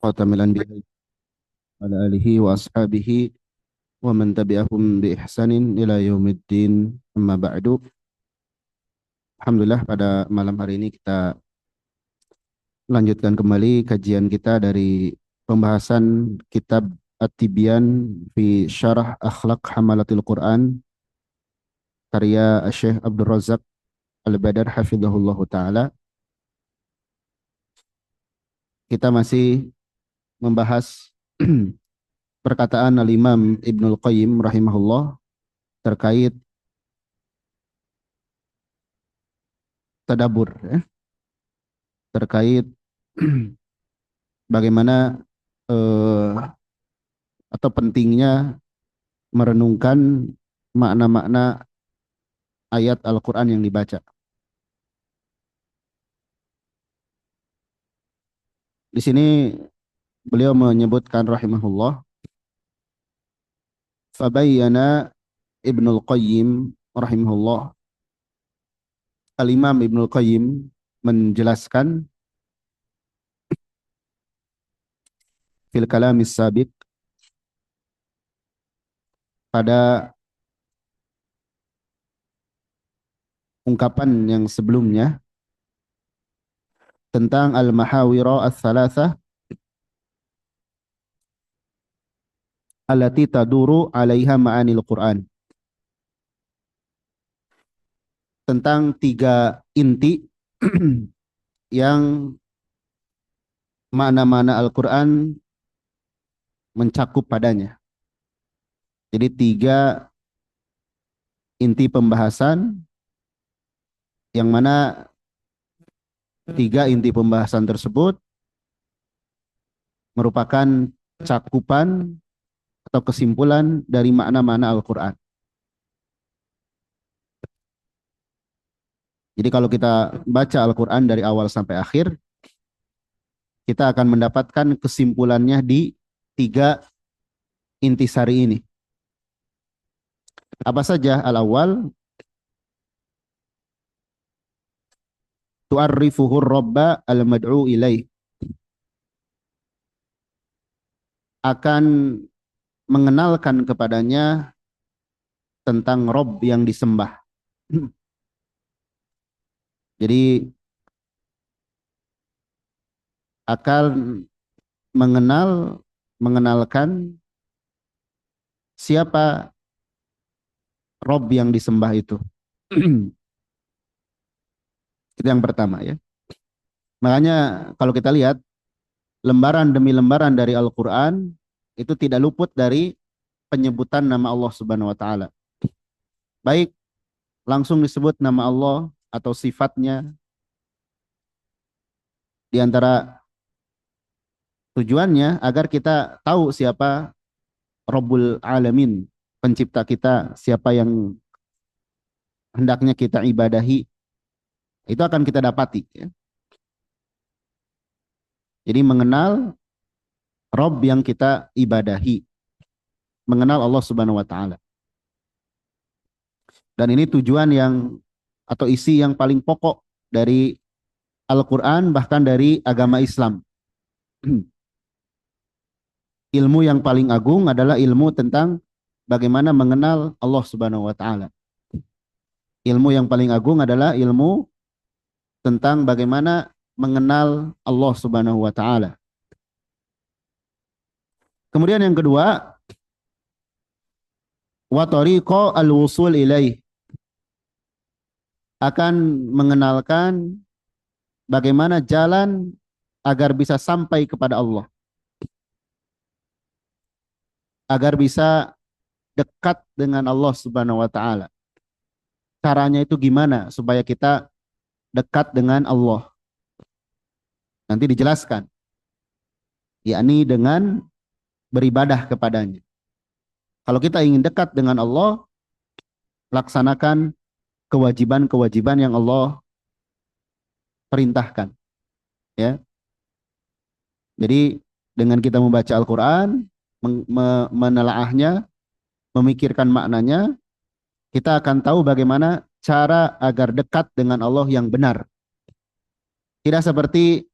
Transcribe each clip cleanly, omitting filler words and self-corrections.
khatamil anbiya ala alihi wa ashabihi wa man tabi'ahum bi ihsanin ila yaumiddin amma ba'du. Alhamdulillah pada malam hari ini kita lanjutkan kembali kajian kita dari pembahasan kitab At-Tibyan fi Syarah Akhlaq Hamalatil Quran karya Syekh Abdul Razak Al-Badar hafizahullahu taala. Kita masih membahas perkataan Al-Imam Ibnul Qayyim rahimahullah terkait tadabur, ya, terkait bagaimana atau pentingnya merenungkan makna-makna ayat Al-Quran yang dibaca. Di sini beliau menyebutkan rahimahullah, fabayyana Ibnul Qayyim rahimahullah, Al-Imam Ibnul Qayyim menjelaskan fil kalamis sabiq, pada ungkapan yang sebelumnya, tentang al-mahawira ats-tsalatsah allati taduru 'alaiha ma'anil Qur'an, tentang tiga inti yang makna-makna Al-Quran mencakup padanya. Jadi tiga inti pembahasan, yang mana tiga inti pembahasan tersebut merupakan cakupan atau kesimpulan dari makna-makna Al-Quran. Jadi kalau kita baca Al-Quran dari awal sampai akhir, kita akan mendapatkan kesimpulannya di tiga intisari ini. Apa saja? Al-awwal, tu'arrifuhur robba al-mad'u ilaih, akan mengenalkan kepadanya tentang Rob yang disembah. Jadi akan mengenalkan siapa Rob yang disembah itu. Itu yang pertama, ya. Makanya kalau kita lihat lembaran demi lembaran dari Al-Quran itu tidak luput dari penyebutan nama Allah Subhanahu wa taala. Baik langsung disebut nama Allah atau sifatnya. Di antara tujuannya agar kita tahu siapa Rabbul Alamin, pencipta kita, siapa yang hendaknya kita ibadahi. Itu akan kita dapati, ya. Jadi mengenal Rabb yang kita ibadahi, mengenal Allah Subhanahu wa taala. Dan ini tujuan yang atau isi yang paling pokok dari Al-Quran, bahkan dari agama Islam. Ilmu yang paling agung adalah ilmu tentang bagaimana mengenal Allah Subhanahu wa taala. Ilmu yang paling agung adalah ilmu tentang bagaimana mengenal Allah Subhanahu wa taala. Kemudian yang kedua, wa tariqa al-wusul ilaih, akan mengenalkan bagaimana jalan agar bisa sampai kepada Allah, agar bisa dekat dengan Allah Subhanahu wa taala. Caranya itu gimana supaya kita dekat dengan Allah? Nanti dijelaskan, yakni dengan beribadah kepadanya. Kalau kita ingin dekat dengan Allah, laksanakan kewajiban-kewajiban yang Allah perintahkan, ya. Jadi dengan kita membaca Al-Quran, menelaahnya, memikirkan maknanya, kita akan tahu bagaimana cara agar dekat dengan Allah yang benar. Tidak seperti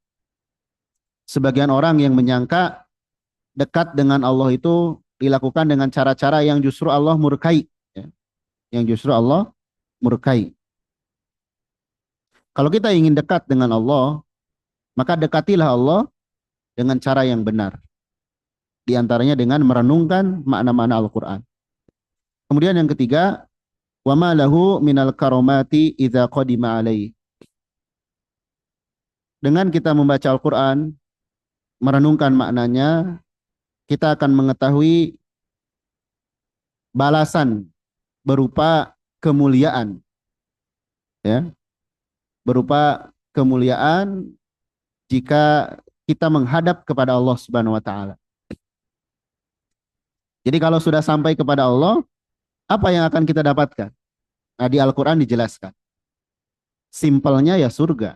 sebagian orang yang menyangka dekat dengan Allah itu dilakukan dengan cara-cara yang justru Allah murkai, ya. Yang justru Allah murkai. Kalau kita ingin dekat dengan Allah, maka dekatilah Allah dengan cara yang benar. Di antaranya dengan merenungkan makna-makna Al-Quran. Kemudian yang ketiga, wa ma lahu minal karomati idza qadima alaih. Dengan kita membaca Al-Quran, merenungkan maknanya, kita akan mengetahui balasan berupa kemuliaan, ya, berupa kemuliaan jika kita menghadap kepada Allah Subhanahu wa taala. Jadi kalau sudah sampai kepada Allah, apa yang akan kita dapatkan? Nah, di Al-Qur'an dijelaskan. Simpelnya ya surga,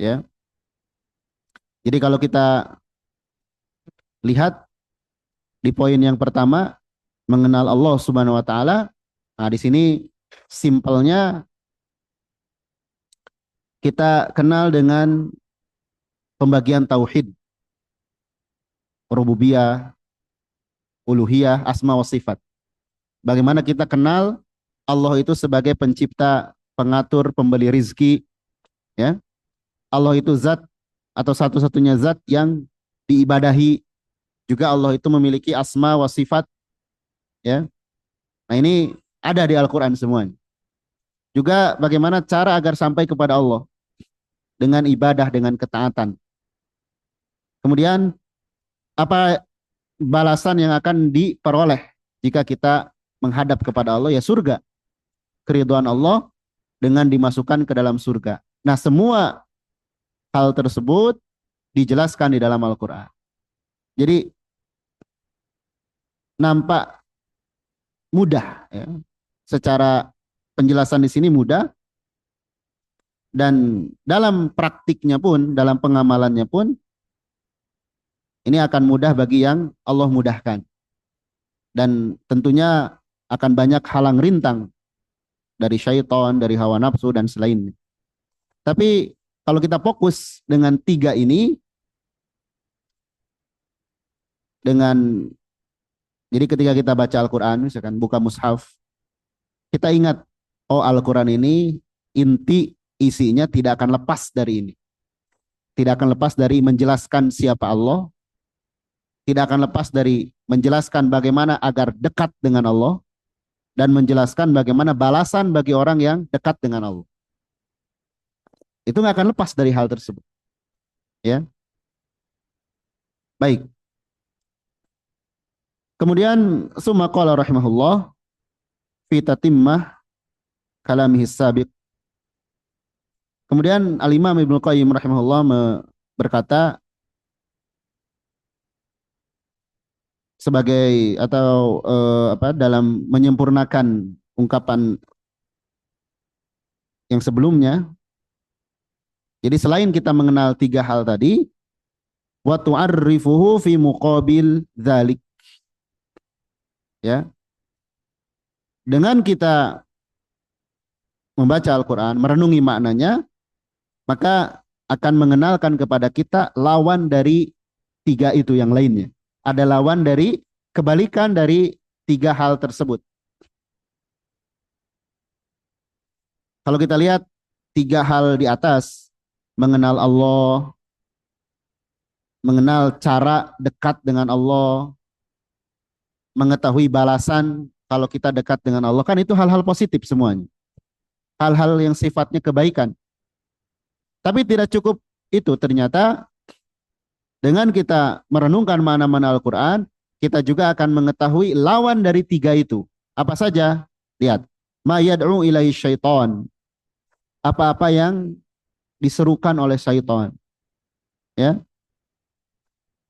ya. Jadi kalau kita lihat di poin yang pertama, mengenal Allah Subhanahu wa taala, nah di sini simpelnya kita kenal dengan pembagian tauhid, rububiyah, uluhiyah, asma wa sifat. Bagaimana kita kenal Allah itu sebagai pencipta, pengatur, pemberi rizki, ya. Allah itu zat atau satu-satunya zat yang diibadahi. Juga Allah itu memiliki asma wa sifat, ya. Nah, ini ada di Al-Qur'an semuanya. Juga bagaimana cara agar sampai kepada Allah dengan ibadah, dengan ketaatan. Kemudian apa balasan yang akan diperoleh jika kita menghadap kepada Allah, ya surga, keridhaan Allah dengan dimasukkan ke dalam surga. Nah, semua hal tersebut dijelaskan di dalam Al-Quran. Jadi nampak mudah, ya. Secara penjelasan di sini mudah, dan dalam praktiknya pun, dalam pengamalannya pun, ini akan mudah bagi yang Allah mudahkan. Dan tentunya akan banyak halang rintang dari syaitan, dari hawa nafsu, dan selainnya. Tapi kalau kita fokus dengan tiga ini, jadi ketika kita baca Al-Quran, misalkan buka mushaf, kita ingat, oh Al-Quran ini inti isinya tidak akan lepas dari ini. Tidak akan lepas dari menjelaskan siapa Allah, tidak akan lepas dari menjelaskan bagaimana agar dekat dengan Allah, dan menjelaskan bagaimana balasan bagi orang yang dekat dengan Allah. Itu nggak akan lepas dari hal tersebut, ya. Baik. Kemudian summa qala rahimahullah fi tatimmah kalamihi sabiq. Kemudian Al-Imam Ibnu Qayyim rahimahullah berkata sebagai atau dalam menyempurnakan ungkapan yang sebelumnya. Jadi selain kita mengenal tiga hal tadi, wa tu'arrifuhu fi muqabil dzalik, ya. Dengan kita membaca Al-Qur'an, merenungi maknanya, maka akan mengenalkan kepada kita lawan dari tiga itu yang lainnya. Ada lawan dari kebalikan dari tiga hal tersebut. Kalau kita lihat tiga hal di atas, mengenal Allah, mengenal cara dekat dengan Allah, mengetahui balasan kalau kita dekat dengan Allah, kan itu hal-hal positif semuanya. Hal-hal yang sifatnya kebaikan. Tapi tidak cukup itu, ternyata dengan kita merenungkan makna-makna Al-Quran, kita juga akan mengetahui lawan dari tiga itu. Apa saja? Lihat. Ma yad'u ilaihi syaitan. Apa-apa yang diserukan oleh syaitan. Ya.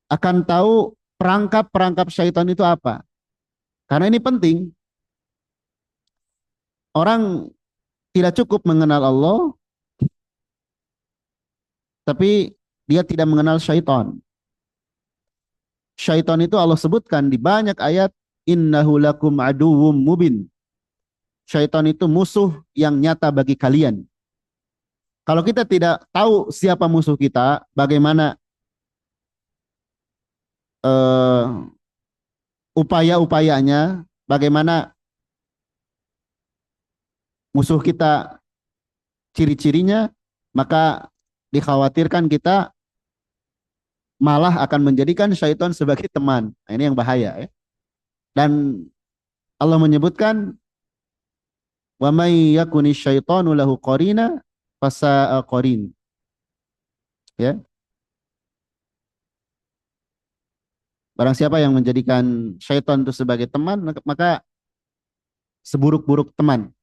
Akan tahu perangkap-perangkap syaitan itu apa. Karena ini penting. Orang tidak cukup mengenal Allah, tapi dia tidak mengenal syaitan. Syaitan itu Allah sebutkan di banyak ayat, innahu lakum aduwwum mubin. Syaitan itu musuh yang nyata bagi kalian. Kalau kita tidak tahu siapa musuh kita, bagaimana eh, upaya-upayanya, bagaimana musuh kita, ciri-cirinya, maka dikhawatirkan kita malah akan menjadikan syaitan sebagai teman. Nah, ini yang bahaya ya. Dan Allah menyebutkan wa may yakuni syaitanu lahu qarina fasa'a qarin, ya. Barang siapa yang menjadikan syaitan itu sebagai teman, maka seburuk-buruk teman.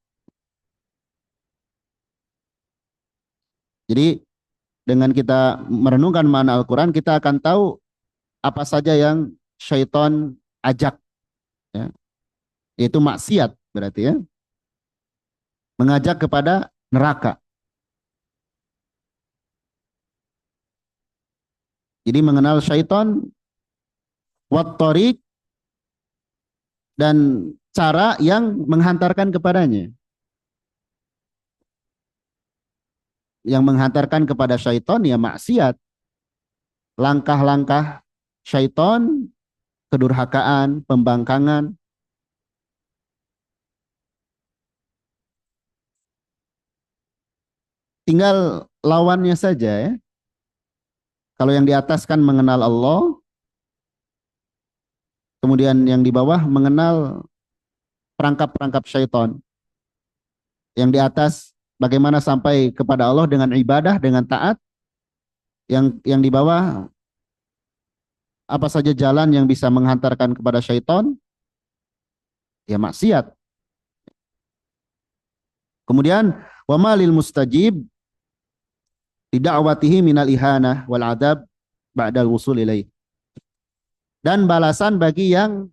Jadi dengan kita merenungkan makna Al-Quran, kita akan tahu apa saja yang syaitan ajak, ya. Yaitu maksiat berarti ya, mengajak kepada neraka. Jadi mengenal syaitan, wat tariq, dan cara yang menghantarkan kepadanya. Yang menghantarkan kepada syaitan ya maksiat. Langkah-langkah syaitan, kedurhakaan, pembangkangan. Tinggal lawannya saja ya. Kalau yang di atas kan mengenal Allah, kemudian yang di bawah mengenal perangkap-perangkap syaitan. Yang di atas bagaimana sampai kepada Allah dengan ibadah, dengan taat. Yang di bawah apa saja jalan yang bisa menghantarkan kepada syaitan, ya maksiat. Kemudian wa malil mustajib lida'watihi minal ihanah wal adab ba'dal wusul ilaih. Dan balasan bagi yang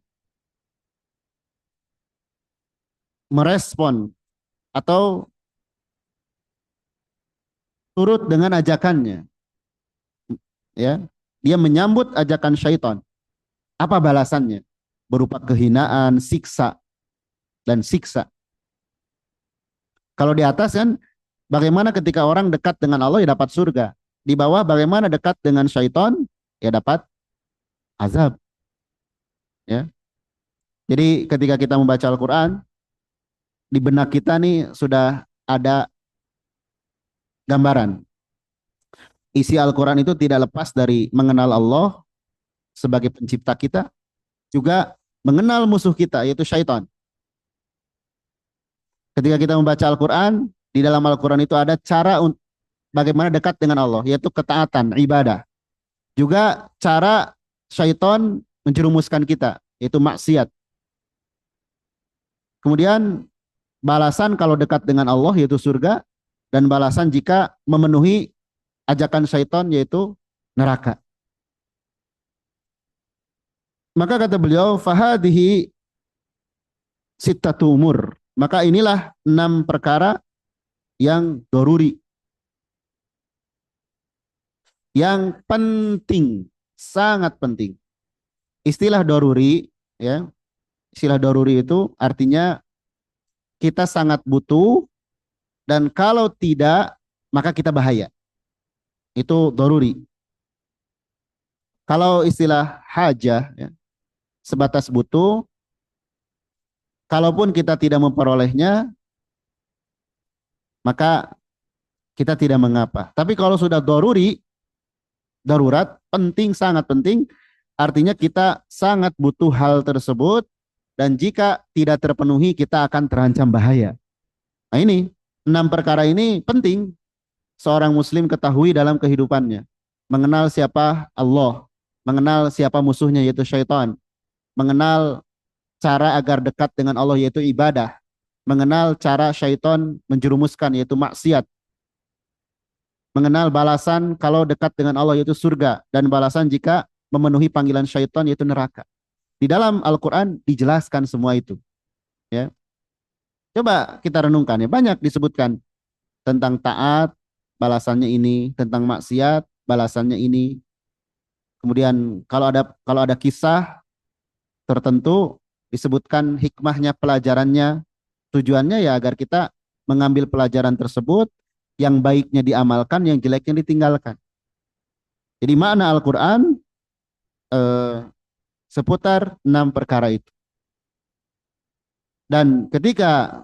merespon atau turut dengan ajakannya, ya. Dia menyambut ajakan syaitan. Apa balasannya? Berupa kehinaan, siksa dan siksa. Kalau di atas kan bagaimana ketika orang dekat dengan Allah ya dapat surga. Di bawah bagaimana dekat dengan syaitan ya dapat azab, ya. Jadi ketika kita membaca Al-Qur'an, di benak kita nih sudah ada gambaran. Isi Al-Qur'an itu tidak lepas dari mengenal Allah sebagai pencipta kita, juga mengenal musuh kita yaitu syaitan. Ketika kita membaca Al-Qur'an, di dalam Al-Qur'an itu ada cara bagaimana dekat dengan Allah, yaitu ketaatan, ibadah. Juga cara syaitan menjerumuskan kita, yaitu maksiat. Kemudian balasan kalau dekat dengan Allah yaitu surga, dan balasan jika memenuhi ajakan syaitan yaitu neraka. Maka kata beliau, fahadihi sittatu umur. Maka inilah 6 perkara yang doruri, yang penting, sangat penting. Istilah doruri, ya, istilah doruri itu artinya kita sangat butuh, dan kalau tidak maka kita bahaya. Itu doruri. Kalau istilah hajah, ya, sebatas butuh, kalaupun kita tidak memperolehnya maka kita tidak mengapa. Tapi kalau sudah doruri, darurat, penting, sangat penting, artinya kita sangat butuh hal tersebut, dan jika tidak terpenuhi kita akan terancam bahaya. Nah ini 6 perkara ini penting seorang muslim ketahui dalam kehidupannya. Mengenal siapa Allah, mengenal siapa musuhnya yaitu syaitan, mengenal cara agar dekat dengan Allah yaitu ibadah, mengenal cara syaitan menjerumuskan yaitu maksiat, mengenal balasan kalau dekat dengan Allah yaitu surga, dan balasan jika memenuhi panggilan syaitan yaitu neraka. Di dalam Al-Quran dijelaskan semua itu, ya. Coba kita renungkan ya, banyak disebutkan tentang taat, balasannya ini, tentang maksiat, balasannya ini. Kemudian kalau ada kisah tertentu disebutkan hikmahnya, pelajarannya, tujuannya ya agar kita mengambil pelajaran tersebut, yang baiknya diamalkan, yang jeleknya ditinggalkan. Jadi makna Al-Quran seputar 6 perkara itu. Dan ketika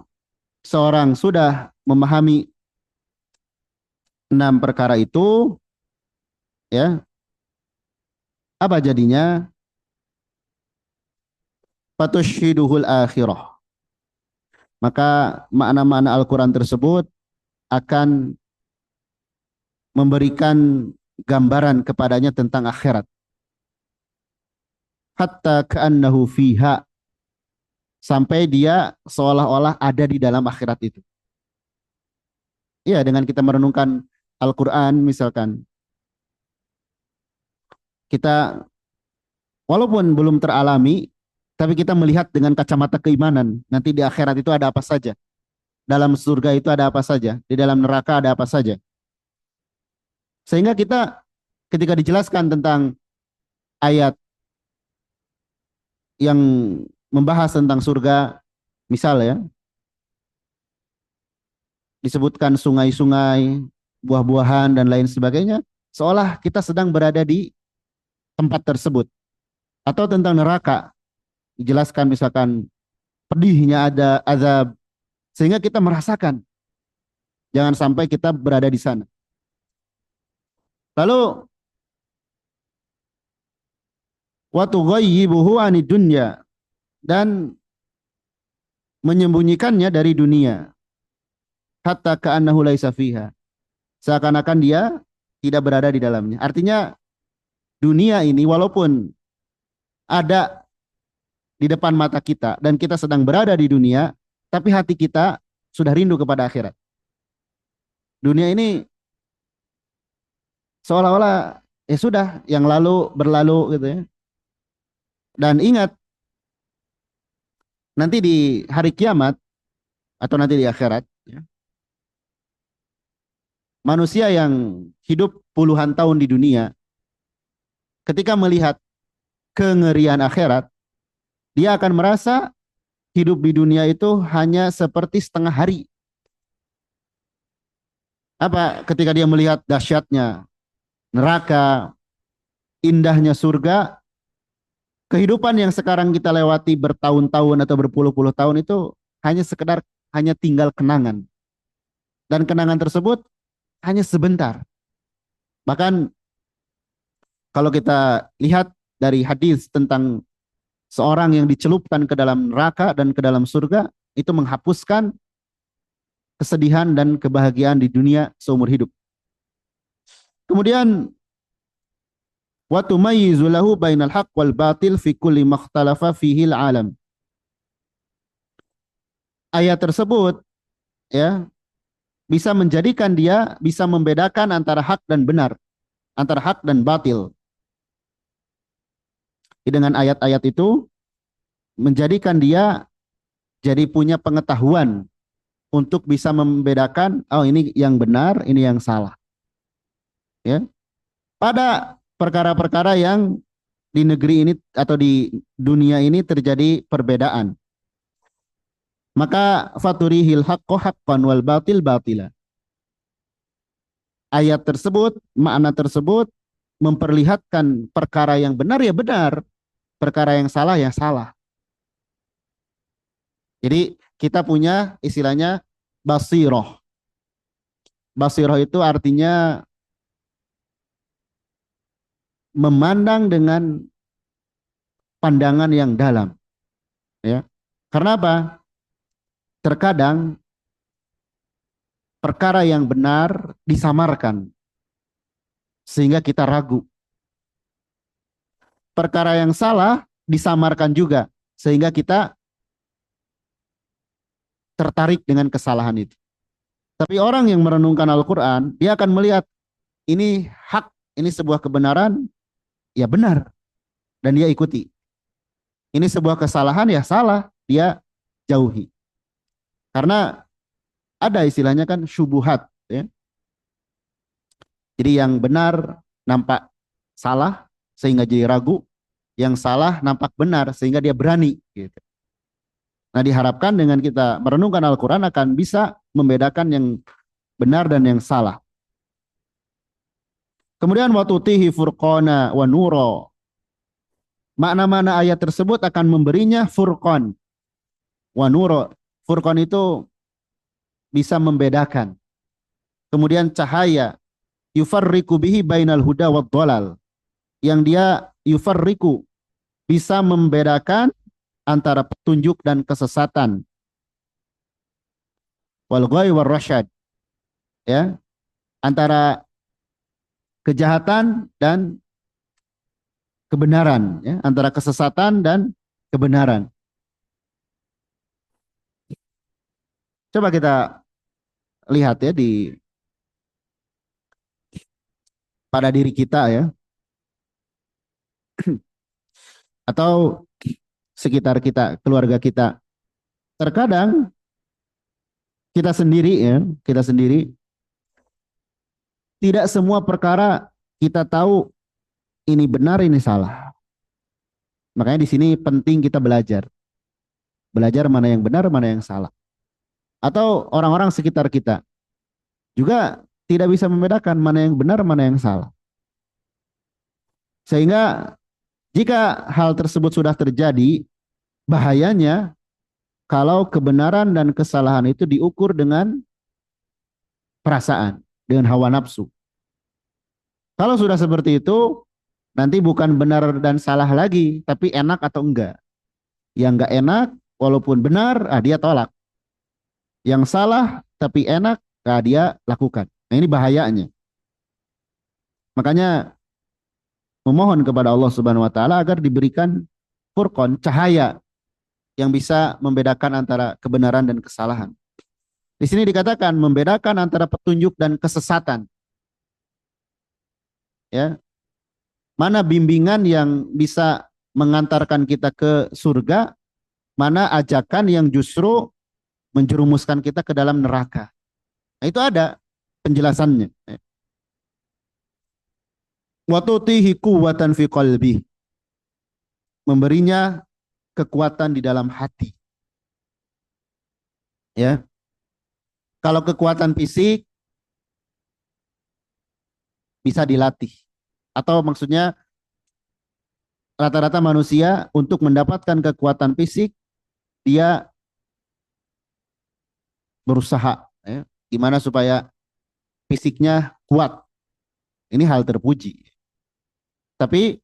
seorang sudah memahami 6 perkara itu, ya, apa jadinya? Fatushhiduhul akhirah. Maka makna-makna Al-Quran tersebut akan memberikan gambaran kepadanya tentang akhirat. Hatta ka'annahu fiha. Sampai dia seolah-olah ada di dalam akhirat itu. Iya, dengan kita merenungkan Al-Quran misalkan, kita walaupun belum teralami, tapi kita melihat dengan kacamata keimanan, nanti di akhirat itu ada apa saja. Dalam surga itu ada apa saja. Di dalam neraka ada apa saja. Sehingga kita ketika dijelaskan tentang ayat yang membahas tentang surga, misal ya, disebutkan sungai-sungai, buah-buahan, dan lain sebagainya, seolah kita sedang berada di tempat tersebut. Atau tentang neraka, dijelaskan misalkan pedihnya ada azab, sehingga kita merasakan. Jangan sampai kita berada di sana. Lalu, wa tughayyibuhu anid dunya, dan menyembunyikannya dari dunia. Hatta ka'annahu laisa fiha. Seakan-akan dia tidak berada di dalamnya. Artinya dunia ini walaupun ada di depan mata kita dan kita sedang berada di dunia, tapi hati kita sudah rindu kepada akhirat. Dunia ini seolah-olah ya sudah, yang lalu berlalu gitu ya. Dan ingat, nanti di hari kiamat atau nanti di akhirat ya, manusia yang hidup puluhan tahun di dunia ketika melihat kengerian akhirat, dia akan merasa hidup di dunia itu hanya seperti setengah hari. Apa? Ketika dia melihat dahsyatnya neraka, indahnya surga, kehidupan yang sekarang kita lewati bertahun-tahun atau berpuluh-puluh tahun itu hanya tinggal kenangan. Dan kenangan tersebut hanya sebentar. Bahkan kalau kita lihat dari hadis tentang seorang yang dicelupkan ke dalam neraka dan ke dalam surga, itu menghapuskan kesedihan dan kebahagiaan di dunia seumur hidup. Kemudian wa tumayyizu lahu bainal haqq wal batil fi kulli makhtalafa fihi al-alam. Ayat tersebut ya bisa menjadikan dia bisa membedakan antara hak dan benar, antara hak dan batil. Dengan ayat-ayat itu menjadikan dia jadi punya pengetahuan untuk bisa membedakan, oh ini yang benar, ini yang salah. Ya. Pada perkara-perkara yang di negeri ini atau di dunia ini terjadi perbedaan. Maka faturihil haqqo haqqan wal batil batila. Ayat tersebut, makna tersebut memperlihatkan perkara yang benar ya benar, perkara yang salah ya salah. Jadi kita punya istilahnya basiroh. Basiroh itu artinya memandang dengan pandangan yang dalam. Ya. Karena apa? Terkadang perkara yang benar disamarkan sehingga kita ragu. Perkara yang salah disamarkan juga sehingga kita tertarik dengan kesalahan itu. Tapi orang yang merenungkan Al-Quran, dia akan melihat ini hak, ini sebuah kebenaran, ya benar, dan dia ikuti. Ini sebuah kesalahan, ya salah, dia jauhi. Karena ada istilahnya kan syubuhat. Ya. Jadi yang benar nampak salah, sehingga jadi ragu. Yang salah nampak benar, sehingga dia berani. Gitu. Nah diharapkan dengan kita merenungkan Al-Quran akan bisa membedakan yang benar dan yang salah. Kemudian watutihi furqana wa nuro. Makna-makna ayat tersebut akan memberinya furqan wa nuro. Furqan itu bisa membedakan. Kemudian cahaya, yufarriqu bihi bainal huda wad dhalal. Yang dia yufarriqu, bisa membedakan antara petunjuk dan kesesatan. Wal ghai war rasyad, ya, antara kejahatan dan kebenaran, ya, antara kesesatan dan kebenaran. Coba kita lihat ya pada diri kita ya, atau sekitar kita, keluarga kita. Terkadang kita sendiri ya, kita sendiri tidak semua perkara kita tahu ini benar, ini salah. Makanya di sini penting kita belajar. Belajar mana yang benar, mana yang salah. Atau orang-orang sekitar kita juga tidak bisa membedakan mana yang benar, mana yang salah. Sehingga jika hal tersebut sudah terjadi, bahayanya kalau kebenaran dan kesalahan itu diukur dengan perasaan, dengan hawa nafsu. Kalau sudah seperti itu, nanti bukan benar dan salah lagi, tapi enak atau enggak. Yang enggak enak, walaupun benar, dia tolak. Yang salah, tapi enak, dia lakukan. Nah, ini bahayanya. Makanya memohon kepada Allah Subhanahu wa taala agar diberikan furqan, cahaya yang bisa membedakan antara kebenaran dan kesalahan. Di sini dikatakan membedakan antara petunjuk dan kesesatan. Ya. Mana bimbingan yang bisa mengantarkan kita ke surga, mana ajakan yang justru menjerumuskan kita ke dalam neraka. Nah, itu ada penjelasannya. Wa tutihi quwwatan fi qalbi. Memberinya kekuatan di dalam hati. Ya. Kalau kekuatan fisik bisa dilatih. Atau maksudnya rata-rata manusia untuk mendapatkan kekuatan fisik dia berusaha, ya, gimana supaya fisiknya kuat. Ini hal terpuji. Tapi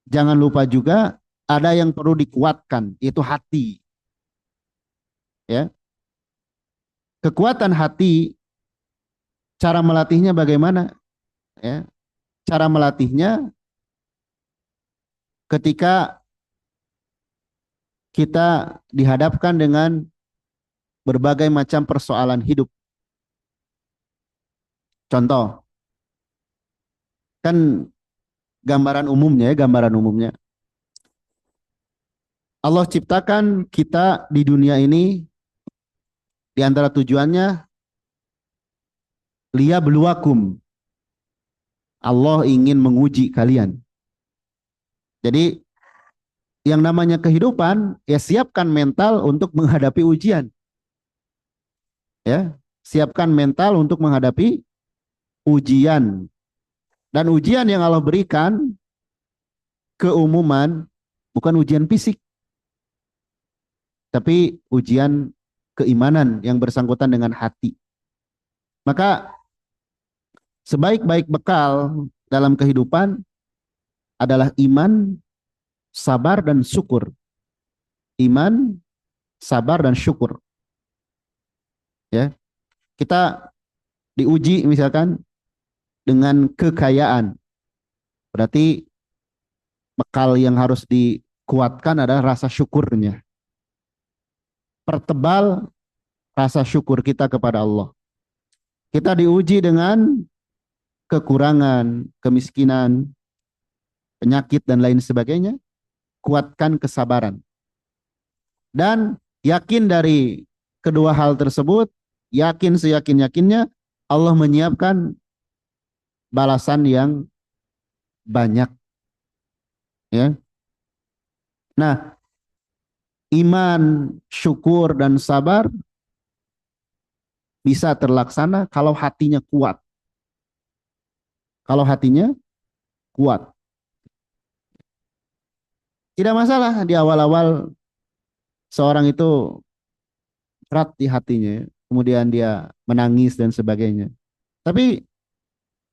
jangan lupa juga ada yang perlu dikuatkan, yaitu hati. Ya. Kekuatan hati, cara melatihnya bagaimana? Ya. Cara melatihnya ketika kita dihadapkan dengan berbagai macam persoalan hidup. Contoh, kan gambaran umumnya, gambaran umumnya. Allah ciptakan kita di dunia ini, di antara tujuannya liyabluwakum. Allah ingin menguji kalian. Jadi yang namanya kehidupan, ya siapkan mental untuk menghadapi ujian. Ya, siapkan mental untuk menghadapi ujian. Dan ujian yang Allah berikan keumuman bukan ujian fisik, tapi ujian keimanan yang bersangkutan dengan hati. Maka sebaik-baik bekal dalam kehidupan adalah iman, sabar, dan syukur. Iman, sabar, dan syukur. Ya, kita diuji misalkan dengan kekayaan. Berarti bekal yang harus dikuatkan adalah rasa syukurnya. Pertebal rasa syukur kita kepada Allah. Kita diuji dengan kekurangan, kemiskinan, penyakit, dan lain sebagainya. Kuatkan kesabaran. Dan yakin dari kedua hal tersebut, yakin seyakin-yakinnya Allah menyiapkan balasan yang banyak. Ya. Nah, iman, syukur, dan sabar bisa terlaksana kalau hatinya kuat. Kalau hatinya kuat. Tidak masalah di awal-awal seorang itu berat di hatinya, kemudian dia menangis dan sebagainya. Tapi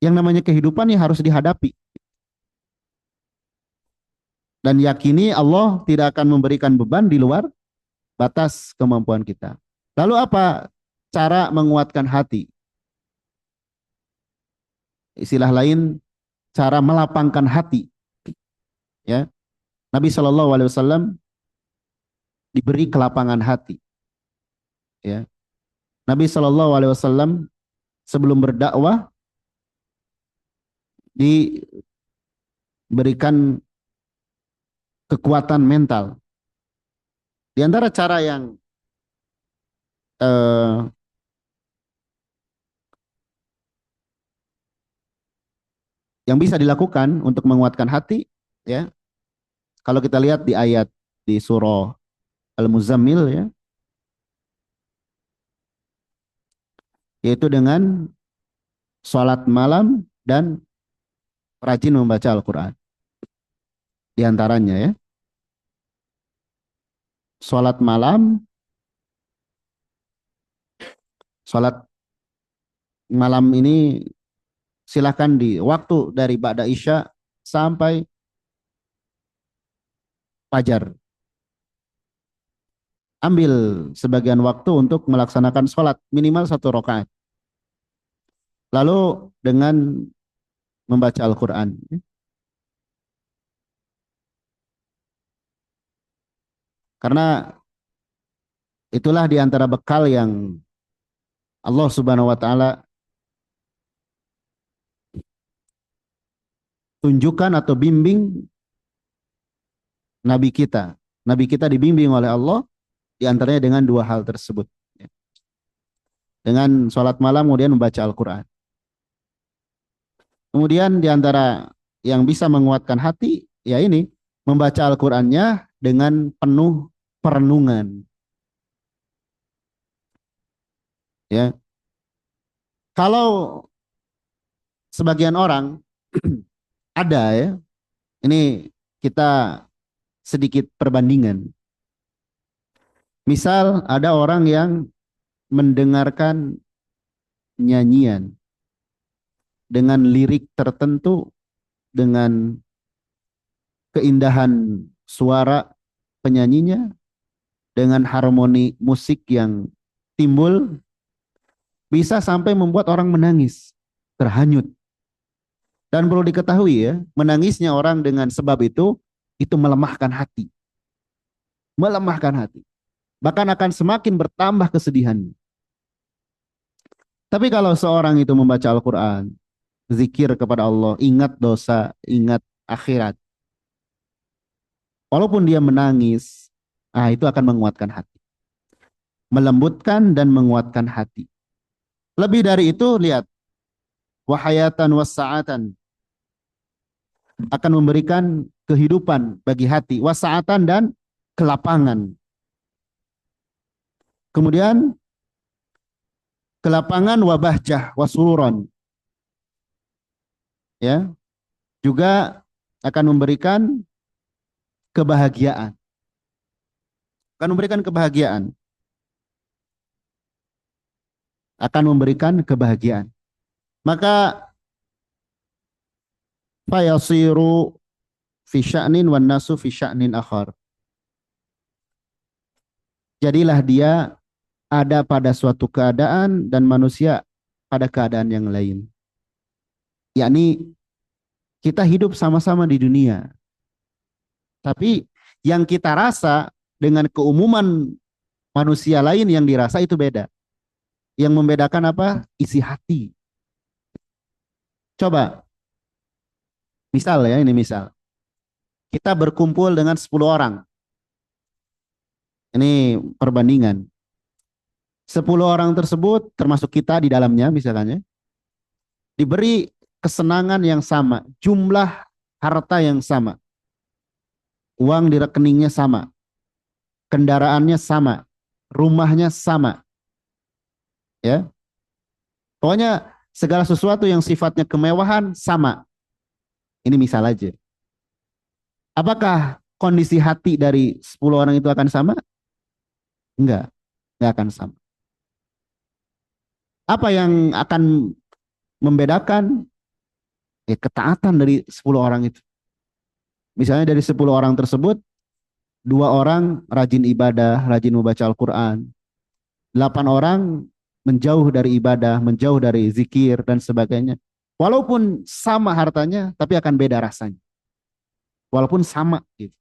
yang namanya kehidupan ya harus dihadapi dan yakini Allah tidak akan memberikan beban di luar batas kemampuan kita. Lalu apa cara menguatkan hati? Istilah lain, cara melapangkan hati. Ya, Nabi Shallallahu Alaihi Wasallam diberi kelapangan hati. Ya, Nabi Shallallahu Alaihi Wasallam sebelum berdakwah diberikan kekuatan mental. Di antara cara eh, yang bisa dilakukan untuk menguatkan hati, ya, kalau kita lihat di ayat di surah Al-Muzammil, ya, yaitu dengan sholat malam dan rajin membaca Al-Quran. Di antaranya ya, sholat malam, sholat malam ini silakan di waktu dari Ba'da Isya sampai Fajar. Ambil sebagian waktu untuk melaksanakan sholat minimal 1 rakaat. Lalu dengan membaca Al-Quran. Karena itulah di antara bekal yang Allah Subhanahu wa taala tunjukkan atau bimbing nabi kita. Nabi kita dibimbing oleh Allah di antaranya dengan 2 hal tersebut. Dengan sholat malam kemudian membaca Al-Quran. Kemudian di antara yang bisa menguatkan hati, ya ini, membaca Al-Qur'annya dengan penuh perenungan. Ya, kalau sebagian orang ada ya, ini kita sedikit perbandingan. Misal ada orang yang mendengarkan nyanyian dengan lirik tertentu, dengan keindahan suara penyanyinya, dengan harmoni musik yang timbul, bisa sampai membuat orang menangis, terhanyut. Dan perlu diketahui ya, menangisnya orang dengan sebab itu melemahkan hati. Melemahkan hati. Bahkan akan semakin bertambah kesedihan. Tapi kalau seorang itu membaca Al-Quran, zikir kepada Allah, ingat dosa, ingat akhirat. Walaupun dia menangis, itu akan menguatkan hati. Melembutkan dan menguatkan hati. Lebih dari itu, lihat. Wahayatan wassa'atan. Akan memberikan kehidupan bagi hati. Wassa'atan dan kelapangan. Kemudian, kelapangan wabahjah wasuron. Ya, juga akan memberikan kebahagiaan. Akan memberikan kebahagiaan. Akan memberikan kebahagiaan. Maka fayasiru fi sya'nin wan nasu fi sya'nin akhar. Jadilah dia ada pada suatu keadaan dan manusia pada keadaan yang lain. Yakni kita hidup sama-sama di dunia. Tapi yang kita rasa dengan keumuman manusia lain yang dirasa itu beda. Yang membedakan apa? Isi hati. Coba, misal ya, ini misal. Kita berkumpul dengan 10 orang. Ini perbandingan. 10 orang tersebut, termasuk kita di dalamnya misalnya, diberi kesenangan yang sama, jumlah harta yang sama, uang di rekeningnya sama, kendaraannya sama, rumahnya sama, ya. Pokoknya segala sesuatu yang sifatnya kemewahan sama. Ini misal aja. Apakah kondisi hati dari 10 orang itu akan sama? Enggak akan sama. Apa yang akan membedakan? Ketaatan dari 10 orang itu. Misalnya dari 10 orang tersebut, 2 orang rajin ibadah, rajin membaca Al-Quran. 8 orang menjauh dari ibadah, menjauh dari zikir dan sebagainya. Walaupun sama hartanya, tapi akan beda rasanya. Walaupun sama gitu.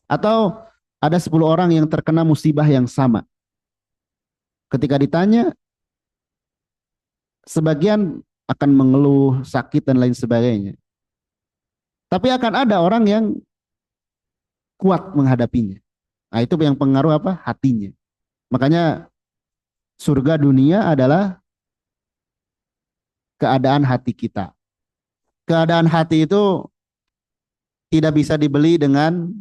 Atau ada 10 orang yang terkena musibah yang sama. Ketika ditanya, sebagian akan mengeluh, sakit dan lain sebagainya. Tapi akan ada orang yang kuat menghadapinya. Nah, itu yang pengaruh apa? Hatinya. Makanya surga dunia adalah keadaan hati kita. Keadaan hati itu tidak bisa dibeli dengan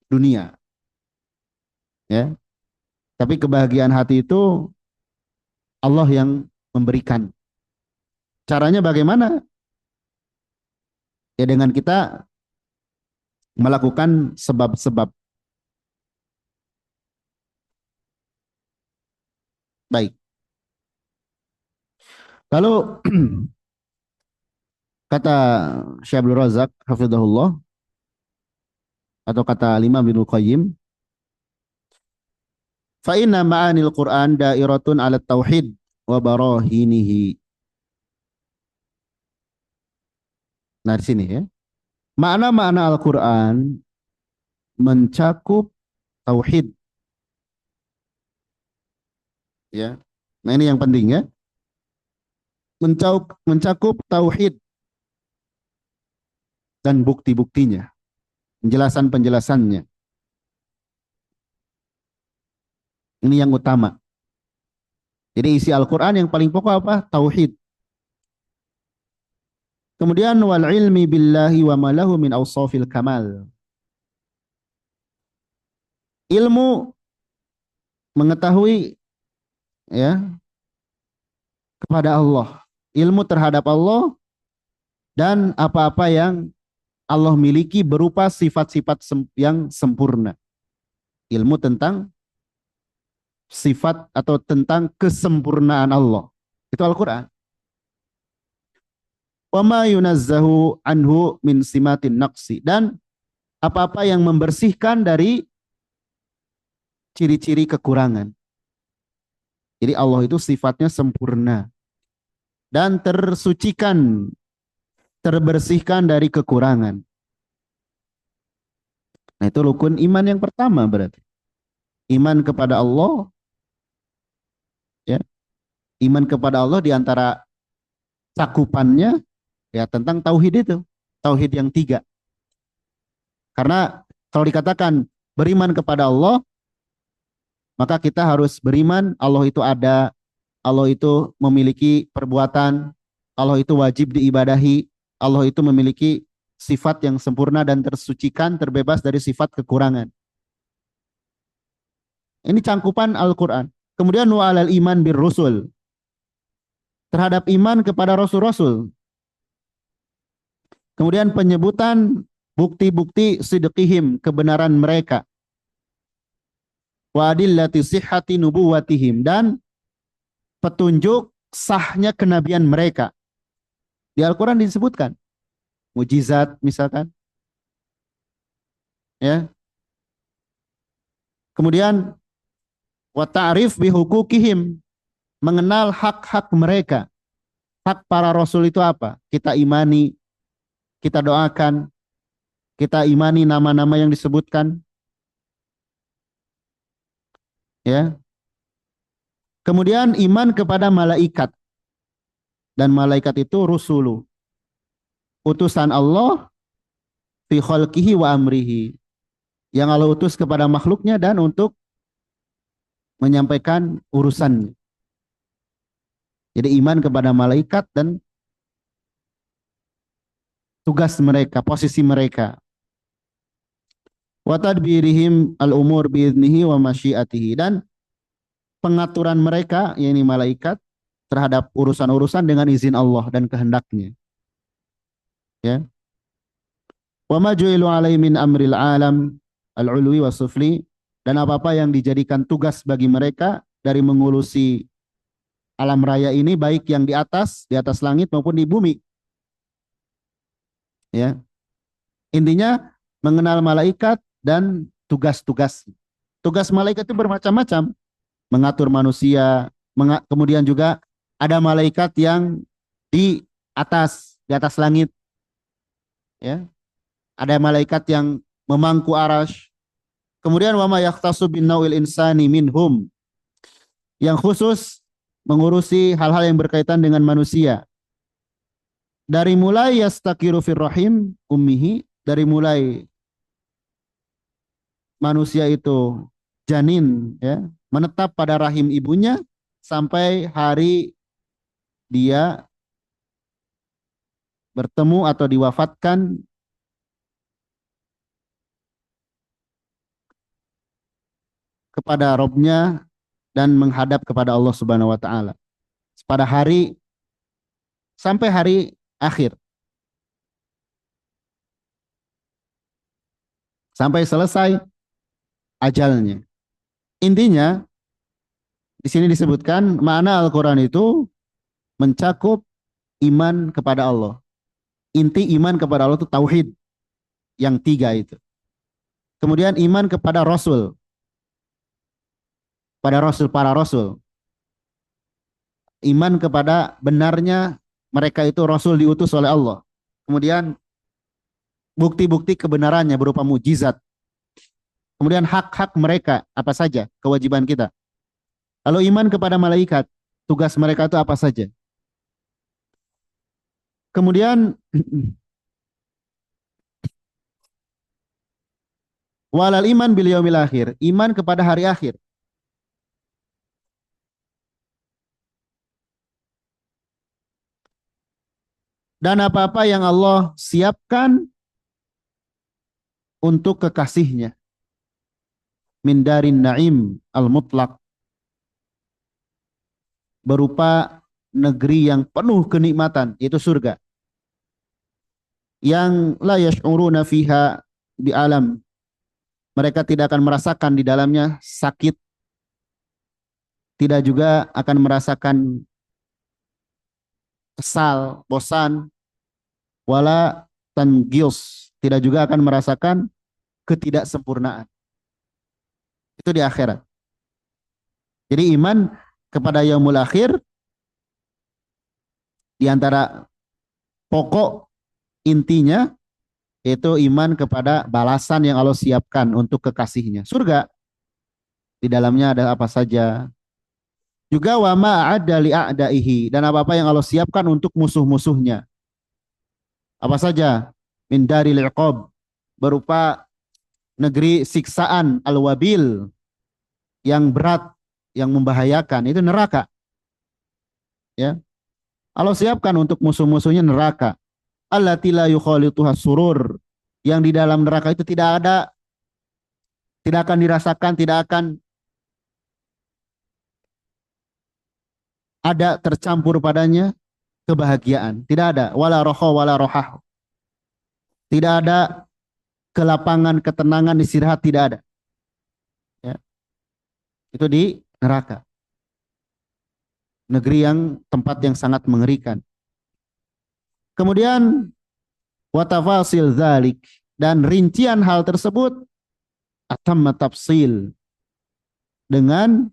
dunia, ya. Tapi kebahagiaan hati itu Allah yang memberikan. Caranya bagaimana? Ya dengan kita melakukan sebab-sebab. Baik. Kalau kata Syekh Abdul Razak hafizahullah atau kata Imam Ibnu Qayyim, fa inna ma'anil Qur'an dairatun 'ala tauhid wa barahinihi. Nah, di sini ya. Makna-makna Al-Qur'an mencakup tauhid, ya. Nah, ini yang penting ya. Mencakup tauhid dan bukti-buktinya, penjelasan-penjelasannya. Ini yang utama. Jadi isi Al-Quran yang paling pokok apa? Tauhid. Kemudian wal ilmi billahi wa malahu min awsafil kamal. Ilmu mengetahui ya kepada Allah. Ilmu terhadap Allah dan apa-apa yang Allah miliki berupa sifat-sifat yang sempurna. Ilmu tentang sifat atau tentang kesempurnaan Allah. Itu Al-Quran. Wa ma yunazzahu anhu min simatin naqsi. Dan apa-apa yang membersihkan dari ciri-ciri kekurangan. Jadi Allah itu sifatnya sempurna. Dan tersucikan, terbersihkan dari kekurangan. Nah itu rukun iman yang pertama berarti. Iman kepada Allah, ya, iman kepada Allah diantara cakupannya ya tentang tauhid itu, tauhid yang 3. Karena kalau dikatakan beriman kepada Allah, maka kita harus beriman Allah itu ada, Allah itu memiliki perbuatan, Allah itu wajib diibadahi, Allah itu memiliki sifat yang sempurna dan tersucikan, terbebas dari sifat kekurangan. Ini cangkupan Al-Quran. Kemudian wa'alal iman bir rusul. Terhadap iman kepada rasul-rasul. Kemudian penyebutan bukti-bukti sidqihim, kebenaran mereka. Wa adillati sihhati nubuwatihim, dan petunjuk sahnya kenabian mereka. Di Al-Quran disebutkan. Mujizat misalkan. Ya. Kemudian wa ta'rif bihukukihim, mengenal hak-hak mereka. Hak para rasul itu apa? Kita imani, kita doakan, kita imani nama-nama yang disebutkan. Ya. Kemudian iman kepada malaikat. Dan malaikat itu rusulu, utusan Allah fi khalqihi wa amrihi, yang Allah utus kepada makhluknya dan untuk menyampaikan urusannya. Jadi iman kepada malaikat dan tugas mereka, posisi mereka. Wa tadbirihim al-umur bi'idnihi wa masyiatihi, dan pengaturan mereka, yakni malaikat, terhadap urusan-urusan dengan izin Allah dan kehendaknya. Ya. Wa ma ju'ilu alaihi min amril alam al-ulwi wa sufli, dan apa-apa yang dijadikan tugas bagi mereka dari mengurusi alam raya ini, baik yang di atas langit maupun di bumi. Ya, intinya mengenal malaikat dan tugas-tugas. Tugas malaikat itu bermacam-macam, mengatur manusia, kemudian juga ada malaikat yang di atas langit, ya. Ada malaikat yang memangku arash. Kemudian wa ma yahtasu bin nawil insani minhum, yang khusus mengurusi hal-hal yang berkaitan dengan manusia. Dari mulai yastaqiru fir rahim ummihi, dari mulai manusia itu janin, ya, menetap pada rahim ibunya sampai hari dia bertemu atau diwafatkan kepada Robnya dan menghadap kepada Allah Subhanahu wa taala. Pada hari sampai hari akhir. Sampai selesai ajalnya. Intinya di sini disebutkan makna Al-Qur'an itu mencakup iman kepada Allah. Inti iman kepada Allah itu tauhid yang tiga itu. Kemudian iman kepada Rasul, pada Rasul, para Rasul. Iman kepada benarnya mereka itu Rasul diutus oleh Allah. Kemudian bukti-bukti kebenarannya berupa mujizat. Kemudian hak-hak mereka apa saja, kewajiban kita. Lalu iman kepada malaikat, tugas mereka itu apa saja. Kemudian walal iman bil yaumil akhir, iman kepada hari akhir. Dan apa-apa yang Allah siapkan untuk kekasihnya. Min darin na'im al-mutlaq, berupa negeri yang penuh kenikmatan, yaitu surga. Yang la yash'uruna fiha bi alam, mereka tidak akan merasakan di dalamnya sakit, tidak juga akan merasakan kesal, bosan, wala tangius, tidak juga akan merasakan ketidaksempurnaan. Itu di akhirat. Jadi iman kepada yaumul akhir di antara pokok intinya yaitu iman kepada balasan yang Allah siapkan untuk kekasihnya. Surga, di dalamnya ada apa saja. Juga wa ma'adda li'a'daihi, dan apa-apa yang Allah siapkan untuk musuh-musuhnya. Apa saja? Min daril iqab, berupa negeri siksaan al-wabil, yang berat, yang membahayakan, itu neraka. Ya. Allah siapkan untuk musuh-musuhnya neraka. Allati la yukhalituha surur, yang di dalam neraka itu tidak akan dirasakan, tidak akan ada tercampur padanya kebahagiaan, tidak ada. Wala roha wala rohah, tidak ada kelapangan, ketenangan, istirahat, tidak ada. Ya. Itu di neraka, negeri yang tempat yang sangat mengerikan. Kemudian watafasil zalik, dan rincian hal tersebut atamma tafsil, dengan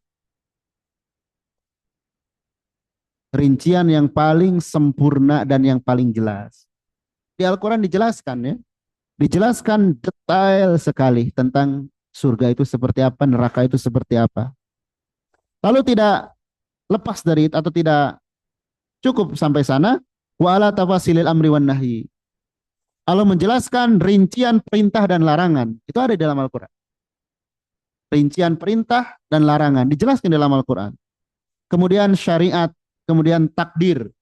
rincian yang paling sempurna dan yang paling jelas. Di Al-Quran dijelaskan, ya, dijelaskan detail sekali tentang surga itu seperti apa, neraka itu seperti apa. Lalu tidak lepas dari itu atau tidak cukup sampai sana, wa ala tafasilil amri wan nahyi, Allah menjelaskan rincian perintah dan larangan. Itu ada di dalam Al-Quran. Rincian perintah dan larangan dijelaskan dalam Al-Quran. Kemudian syariat, kemudian takdir,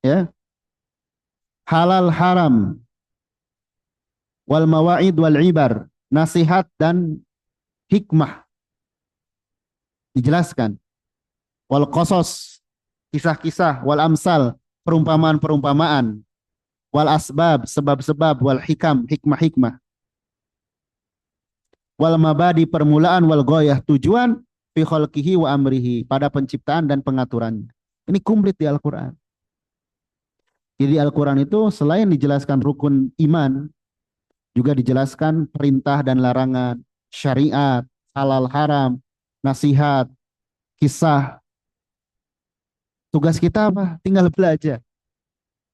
ya, halal haram, wal mawaid wal ibar, nasihat dan hikmah dijelaskan. Wal qasas, kisah-kisah, wal amsal, perumpamaan-perumpamaan. wal asbab, sebab-sebab, wal hikam, hikmah-hikmah, wal mabadi, permulaan, wal goyah, tujuan, fi khalqihi wa amrihi, pada penciptaan dan pengaturannya. Ini komplit di Al-Quran. Jadi Al-Quran itu selain dijelaskan rukun iman, juga dijelaskan perintah dan larangan, syariat, halal haram, nasihat, kisah. Tugas kita apa? Tinggal belajar,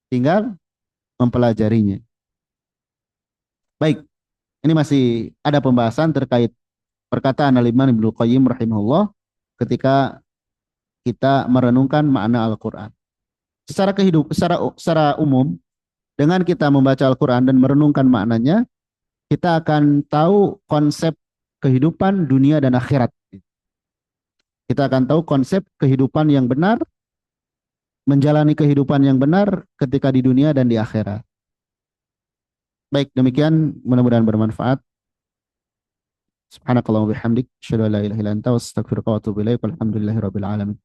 tinggal mempelajarinya. Baik, ini masih ada pembahasan terkait perkataan Al-Imam Ibnu Qayyim rahimahullah ketika kita merenungkan makna Al-Quran. Secara umum, dengan kita membaca Al-Quran dan merenungkan maknanya, kita akan tahu konsep kehidupan dunia dan akhirat. Kita akan tahu konsep kehidupan yang benar, menjalani kehidupan yang benar ketika di dunia dan di akhirat. Baik, demikian mudah-mudahan bermanfaat. Subhanakallahumma bihamdik, asyhadu an la ilaha illa anta, astaghfiruka wa atubu ilaik. Walhamdulillahirabbil alamin.